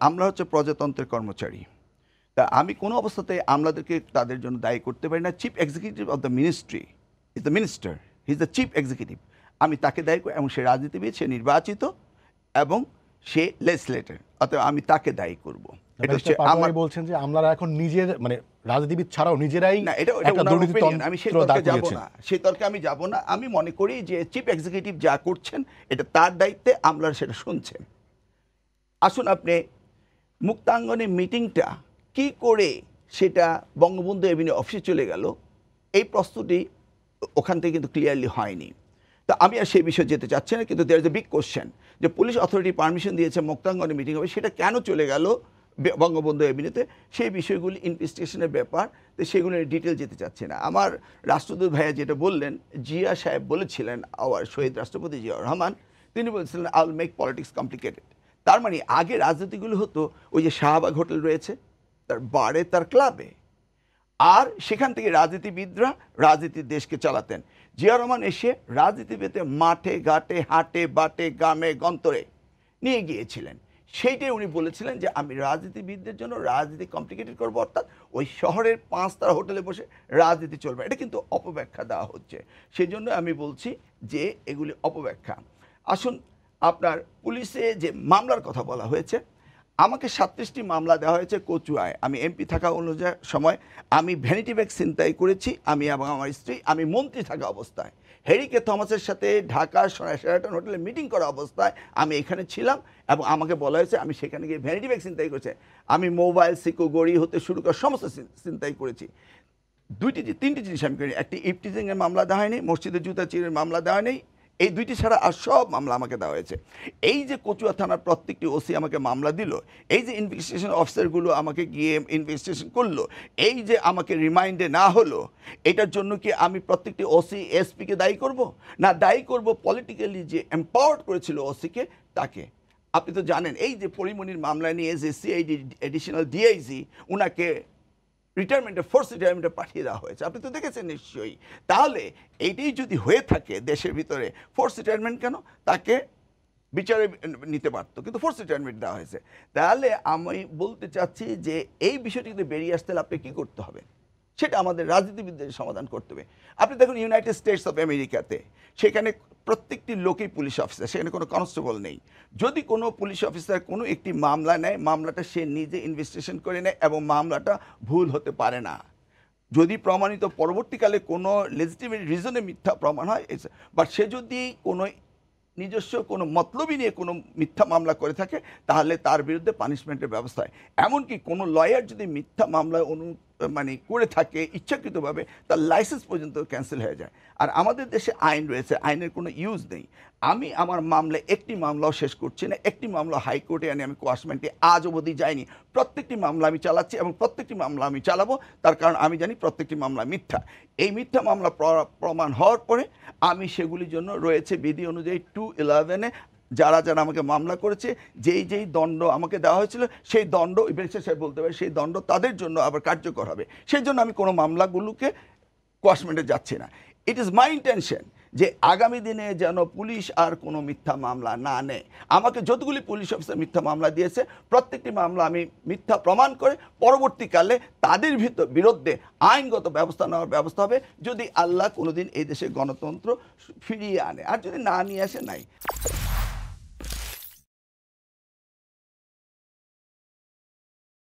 আমলা হচ্ছে প্রজাতন্ত্রের কর্মচারী। তা আমি কোনো অবস্থাতে আমলাদেরকে তাদের জন্য দায়ী করতে পারি না। Chief executive of the ministry is the minister, he is the chief executive. আমি তাকে দায়ী করি, এবং সে রাজনীতিবিদ, সে নির্বাচিত এবং সে লেজিসলেটর, অতএব আমি তাকে দায়ী করব। এটা হচ্ছে আমার বলছেন যে আমলারা এখন নিজের মানে রাজনীতিবিদ ছাড়াও নিজেরাই না, এটা আমি সেই তর্কে যাব না, সেই তর্কে আমি যাব না। আমি মনে করি যে চিফ এক্সিকিউটিভ যা করছেন এটা তার দায়িত্বে, আমলারা সেটা শুনছেন। আসুন, আপনি মুক্তাঙ্গনে মিটিংটা কি করে সেটা বঙ্গবন্ধু এভিনিউ অফিসে চলে গেল, এই প্রশ্নটি ওখান থেকে কিন্তু ক্লিয়ারলি হয়নি। তা আমি আর সেই বিষয়ে যেতে চাচ্ছি না, কিন্তু there is a big question যে পুলিশ অথরিটি পারমিশন দিয়েছে মুক্তাঙ্গনে মিটিং হবে, সেটা কেন চলে গেল বঙ্গবন্ধু এভিনিউতে, সেই বিষয়গুলি ইনভেস্টিগেশনের ব্যাপার, তো সেগুলো ডিটেল যেতে চাচ্ছি না। আমার রাষ্ট্রদূত ভাইয়া যেটা বললেন, জিয়া সাহেব বলেছিলেন, আওয়ার শহীদ রাষ্ট্রপতি জিয়াউর রহমান, তিনি বলেছিলেন I will make politics complicated. তার মানে আগে রাজনীতিগুলো হতো ওই যে শাহবাগ হোটেল রয়েছে, তার বারে, তার ক্লাবে, আর সেখান থেকে রাজনীতিবিদরা রাজনীতির দেশকে চালাতেন। জিয়া রহমান এসে রাজনীতিবিদে মাঠে ঘাটে হাটে বাটে গ্রামে গন্তরে নিয়ে গিয়েছিলেন। সেইটাই উনি বলেছিলেন যে আমি রাজনীতিবিদদের জন্য রাজনীতি কমপ্লিকেটেড করবো, অর্থাৎ ওই শহরের 5 তারা হোটেলে বসে রাজনীতি চলবে। এটা কিন্তু অপব্যাখ্যা দেওয়া হচ্ছে, সেই জন্য আমি বলছি যে এগুলি অপব্যাখ্যা। আসুন, আপনার পুলিশে যে মামলার কথা বলা হয়েছে, আমাকে 37টি মামলা দেওয়া হয়েছে কচুয়ায়। আমি এমপি থাকা অনুযায়ী সময় আমি ভ্যানিটি ব্যাগ ছিনতাই করেছি, আমি এবং আমার স্ত্রী। আমি মন্ত্রী থাকা অবস্থায় হ্যারিকে থমাসের সাথে ঢাকার শেরাটন হোটেলে মিটিং করা অবস্থায় আমি এখানে ছিলাম, এবং আমাকে বলা হয়েছে আমি সেখানে গিয়ে ভ্যানিটি ব্যাগ ছিনতাই করেছি। আমি মোবাইল, সিকো, গড়ি হতে শুরু করে সমস্ত ছিনতাই করেছি। 3টি জিনিস আমি করি। একটি ইফটিজিংয়ের মামলা দেওয়া হয়নি, মসজিদের জুতা চিরের মামলা দেওয়া নেই, এই 2টি ছাড়া আর সব মামলা আমাকে দেওয়া হয়েছে। এই যে কচুয়া থানার প্রত্যেকটি ওসি আমাকে মামলা দিল, এই যে ইনভেস্টিগেশন অফিসারগুলো আমাকে গিয়ে ইনভেস্টিগেশন করলো, এই যে আমাকে রিমাইন্ডে না হলো, এটার জন্য কি আমি প্রত্যেকটি ওসি এসপিকে দায়ী করব? না, দায়ী করব পলিটিক্যালি যে এম্পাওয়ার্ড করেছিল ওসিকে, তাকে। আপনি তো জানেন এই যে পরিমণির মামলা নিয়ে যে সিআইডি এডিশনাল ডিআইজি, ওনাকে রিটায়ারমেন্টে, ফোর্স রিটায়ারমেন্টে পাঠিয়ে দেওয়া হয়েছে, আপনি তো দেখেছেন নিশ্চয়ই। তাহলে এইটাই যদি হয়ে থাকে দেশের ভিতরে, ফোর্স রিটায়ারমেন্ট কেন? তাকে বিচারে নিতে পারতো, কিন্তু ফোর্স রিটায়ারমেন্ট দেওয়া হয়েছে। তাহলে আমি বলতে চাচ্ছি যে এই বিষয়টি যদি বেরিয়ে আসতে হলে আপনি কী করতে হবে, সেটা আমাদের রাজনীতিবিদদের সমাধান করতে হবে। আপনি দেখুন ইউনাইটেড স্টেটস অফ আমেরিকাতে, সেখানে প্রত্যেকটি লোকই পুলিশ অফিসার, সেখানে কোনো কনস্টেবল নেই। যদি কোনো পুলিশ অফিসার কোনো একটি মামলা নেয়, মামলাটা সে নিজে ইনভেস্টিগেশন করে নেয়, এবং মামলাটা ভুল হতে পারে না। যদি প্রমাণিত পরবর্তীকালে কোনো লেজিটিমেট রিজনে মিথ্যা প্রমাণ হয়, বাট সে যদি কোনো নিজস্ব কোনো মতলবই নিয়ে কোনো মিথ্যা মামলা করে থাকে, তাহলে তার বিরুদ্ধে পানিশমেন্টের ব্যবস্থা হয়। এমনকি কোনো লয়ার যদি মিথ্যা মামলা করে থাকে ইচ্ছাকৃতভাবে, তার লাইসেন্স পর্যন্ত ক্যান্সেল হয়ে যায়। আর আমাদের দেশে আইন রয়েছে, আইনের কোনো ইউজ নেই। আমি আমার মামলায় একটি মামলাও শেষ করছি না, একটি মামলা হাইকোর্টে আমি কোয়াশমেন্টে আজ অবধি যাইনি। প্রত্যেকটি মামলা আমি চালাচ্ছি, এবং প্রত্যেকটি মামলা আমি চালাবো, তার কারণ আমি জানি প্রত্যেকটি মামলা মিথ্যা। এই মিথ্যা মামলা প্রমাণ হওয়ার পরে আমি সেগুলির জন্য রয়েছে বিধি অনুযায়ী 211-এ যারা যারা আমাকে মামলা করেছে, যেই দণ্ড আমাকে দেওয়া হয়েছিল, সেই দণ্ড ব্যারিস্টার সাহেব বলতে পারে, সেই দণ্ড তাদের জন্য আবার কার্যকর হবে। সেই জন্য আমি কোনো মামলাগুলোকে কোয়াশমেন্টে যাচ্ছি না। ইট ইজ মাই ইন্টেনশন যে আগামী দিনে যেন পুলিশ আর কোনো মিথ্যা মামলা না নেয়। আমাকে যতগুলি পুলিশ অফিসার মিথ্যা মামলা দিয়েছে, প্রত্যেকটি মামলা আমি মিথ্যা প্রমাণ করে পরবর্তীকালে তাদের বিরুদ্ধে আইনগত ব্যবস্থা নেওয়ার ব্যবস্থা হবে, যদি আল্লাহ কোনোদিন এই দেশে গণতন্ত্র ফিরিয়ে আনে। আর যদি না নিয়ে আসে, নাই।